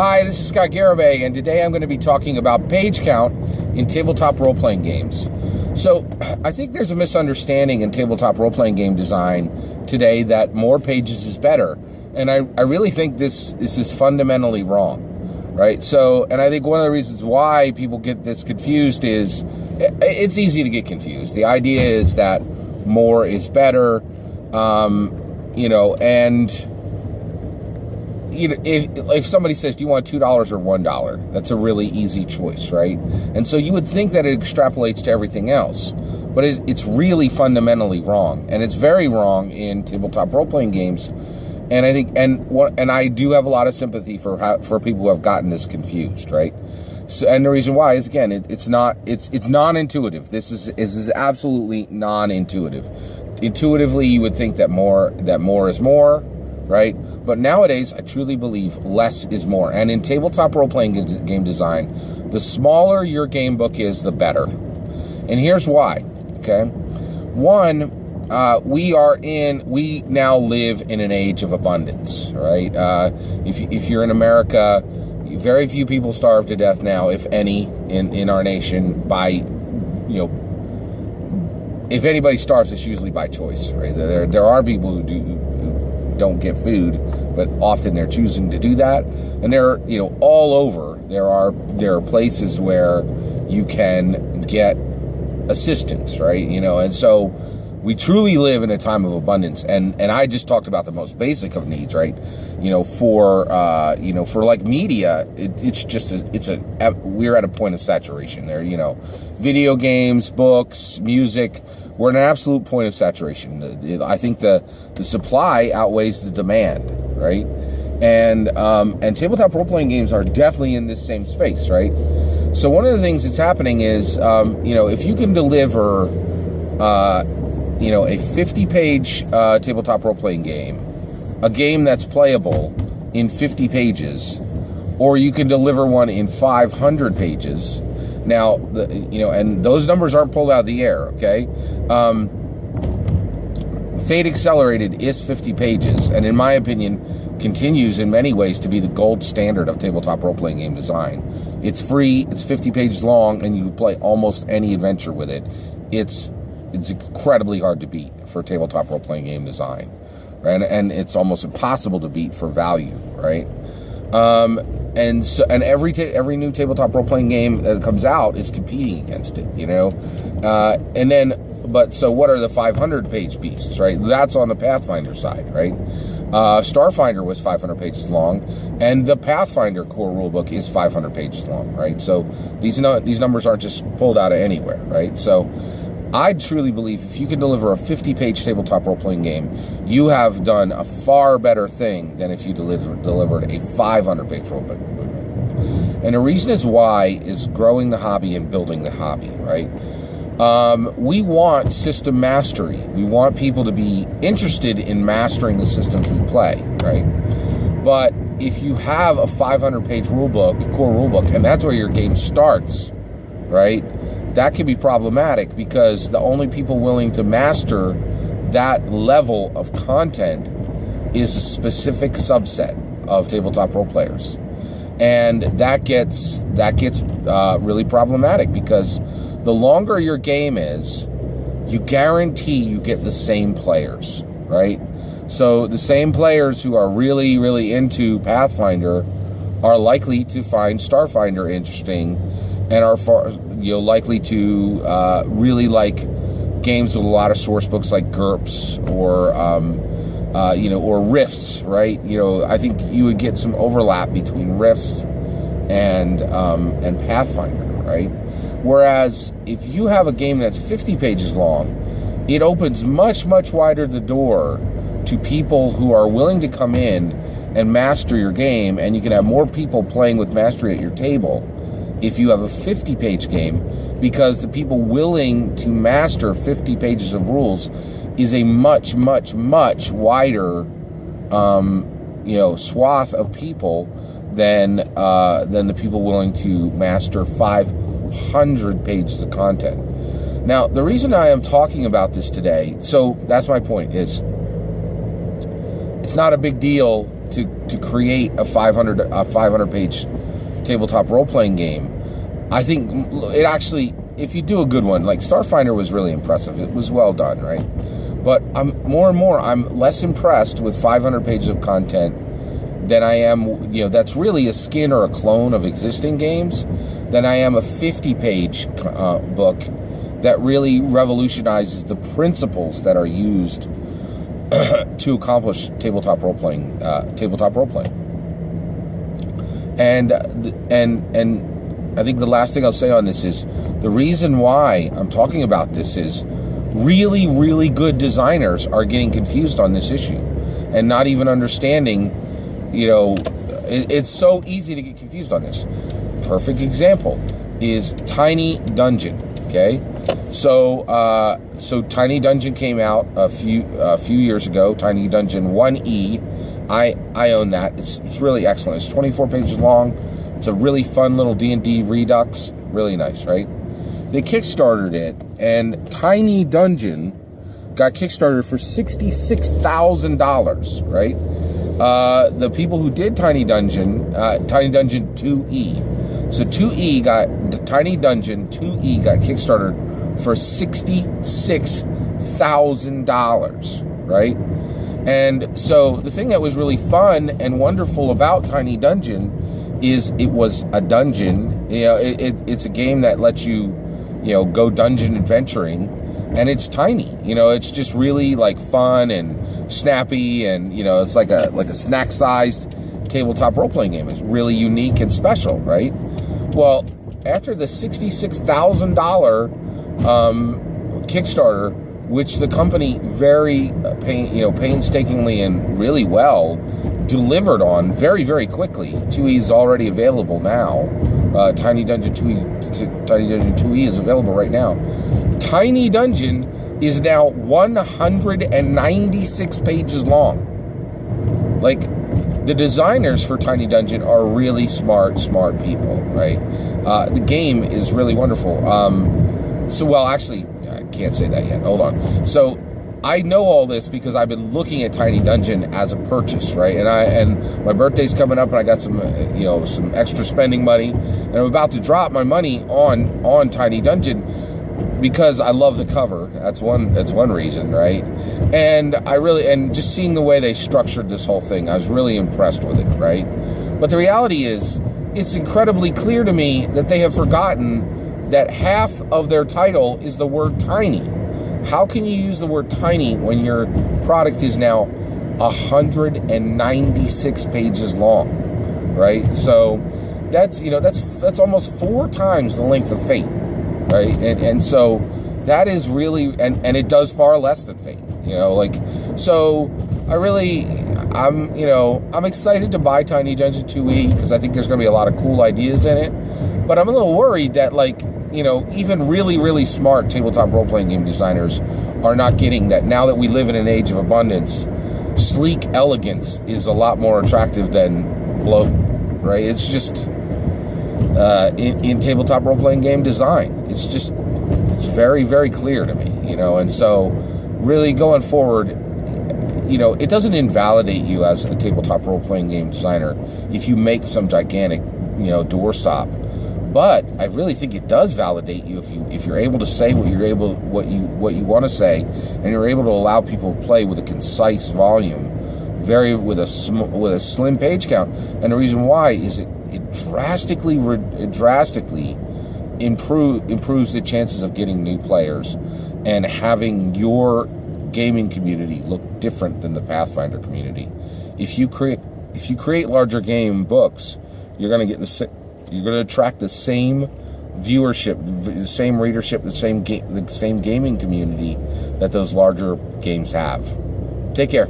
Hi, this is Scott Garibay, and today I'm going to be talking about page count in tabletop role-playing games. So, I think there's a misunderstanding in tabletop role-playing game design today that more pages is better, and I really think this is fundamentally wrong, right? So, and I think one of the reasons why people get this confused is, it's easy to get confused. The idea is that more is better, if somebody says, do you want $2 or $1? That's a really easy choice, right? And so you would think that it extrapolates to everything else, but it's really fundamentally wrong, and it's very wrong in tabletop role-playing games. And I think, and I do have a lot of sympathy for people who have gotten this confused, right? So, and the reason why is, again, it's non-intuitive. This is absolutely non-intuitive. Intuitively, you would think that more is more, right? But nowadays, I truly believe less is more. And in tabletop role-playing game design, the smaller your game book is, the better. And here's why, okay? One, we now live in an age of abundance, right? If you're in America, very few people starve to death now, if any, in our nation by, if anybody starves, it's usually by choice, right? There are people who don't get food, but often they're choosing to do that. And they're, all over, there are places where you can get assistance, right? And so we truly live in a time of abundance. And I just talked about the most basic of needs, right? For like media, we're at a point of saturation there, video games, books, music. We're at an absolute point of saturation. I think the supply outweighs the demand, right? And tabletop role-playing games are definitely in this same space, right? So one of the things that's happening is, if you can deliver, a 50-page tabletop role-playing game, a game that's playable in 50 pages, or you can deliver one in 500 pages. Now, and those numbers aren't pulled out of the air, okay? Fate Accelerated is 50 pages, and in my opinion, continues in many ways to be the gold standard of tabletop role-playing game design. It's free, it's 50 pages long, and you can play almost any adventure with it. It's incredibly hard to beat for tabletop role-playing game design, right? And it's almost impossible to beat for value, right? And every new tabletop role-playing game that comes out is competing against it, so what are the 500-page beasts, right? That's on the Pathfinder side, right? Starfinder was 500 pages long, and the Pathfinder core rulebook is 500 pages long, right? So these numbers aren't just pulled out of anywhere, right? So I truly believe if you can deliver a 50-page tabletop role-playing game, you have done a far better thing than if you delivered a 500-page role-playing game. And the reason is why is growing the hobby and building the hobby, right? We want system mastery. We want people to be interested in mastering the systems we play, right? But if you have a 500-page rulebook, core rulebook, and that's where your game starts, right? That can be problematic because the only people willing to master that level of content is a specific subset of tabletop role players. And that gets really problematic because the longer your game is, you guarantee you get the same players, right? So the same players who are really, really into Pathfinder are likely to find Starfinder interesting and are likely to really like games with a lot of source books like GURPS or Rifts, right? I think you would get some overlap between Rifts and Pathfinder, right? Whereas if you have a game that's 50 pages long, it opens much, much wider the door to people who are willing to come in and master your game, and you can have more people playing with mastery at your table if you have a 50-page game, because the people willing to master 50 pages of rules is a much, much, much wider, swath of people than the people willing to master 500 pages of content. Now, the reason I am talking about this today, so that's my point, is it's not a big deal to create a 500 page tabletop role playing game. I think it actually, if you do a good one, like Starfinder was really impressive. It was well done, right? But I'm less impressed with 500 pages of content than I am, that's really a skin or a clone of existing games, than I am a 50-page book that really revolutionizes the principles that are used to accomplish tabletop role playing. And I think the last thing I'll say on this is the reason why I'm talking about this is really, really good designers are getting confused on this issue and not even understanding. It's so easy to get confused on this. Perfect example is Tiny Dungeon. Okay, so Tiny Dungeon came out a few years ago. Tiny Dungeon 1E. I own that. It's really excellent. It's 24 pages long. It's a really fun little D&D redux. Really nice, right? They kickstarted it, and Tiny Dungeon got kickstarted for $66,000, right? The people who did Tiny Dungeon 2E. So 2E Tiny Dungeon 2E got kickstarted for $66,000, right? And so the thing that was really fun and wonderful about Tiny Dungeon is it was a dungeon. It's a game that lets you, go dungeon adventuring, and it's tiny. It's just really like fun and snappy, and it's like a snack-sized tabletop role-playing game. It's really unique and special, right? Well, after the $66,000 Kickstarter, which the company very painstakingly and really well delivered on very, very quickly. 2E is already available now. Tiny Dungeon 2E is available right now. Tiny Dungeon is now 196 pages long. Like, the designers for Tiny Dungeon are really smart people, right? The game is really wonderful. Actually, I can't say that yet. Hold on. So, I know all this because I've been looking at Tiny Dungeon as a purchase, right? And my birthday's coming up, and I got some extra spending money, and I'm about to drop my money on Tiny Dungeon because I love the cover. That's one reason, right? And just seeing the way they structured this whole thing, I was really impressed with it, right? But the reality is, it's incredibly clear to me that they have forgotten that half of their title is the word tiny. How can you use the word tiny when your product is now 196 pages long, right? So that's almost 4 times the length of Fate, right? And so that is really, and it does far less than Fate, so I'm excited to buy Tiny Dungeon 2E because I think there's going to be a lot of cool ideas in it, but I'm a little worried that even really, really smart tabletop role-playing game designers are not getting that. Now that we live in an age of abundance, sleek elegance is a lot more attractive than bloat, right? It's just, in tabletop role-playing game design, it's very, very clear to me, and so really going forward, it doesn't invalidate you as a tabletop role-playing game designer if you make some gigantic, doorstop. But I really think it does validate you if you're able to say what you want to say, and you're able to allow people to play with a concise volume, with a slim page count. And the reason why is it drastically improves the chances of getting new players and having your gaming community look different than the Pathfinder community. If you create larger game books, you're going to attract the same viewership, the same readership, the same gaming community that those larger games have. Take care.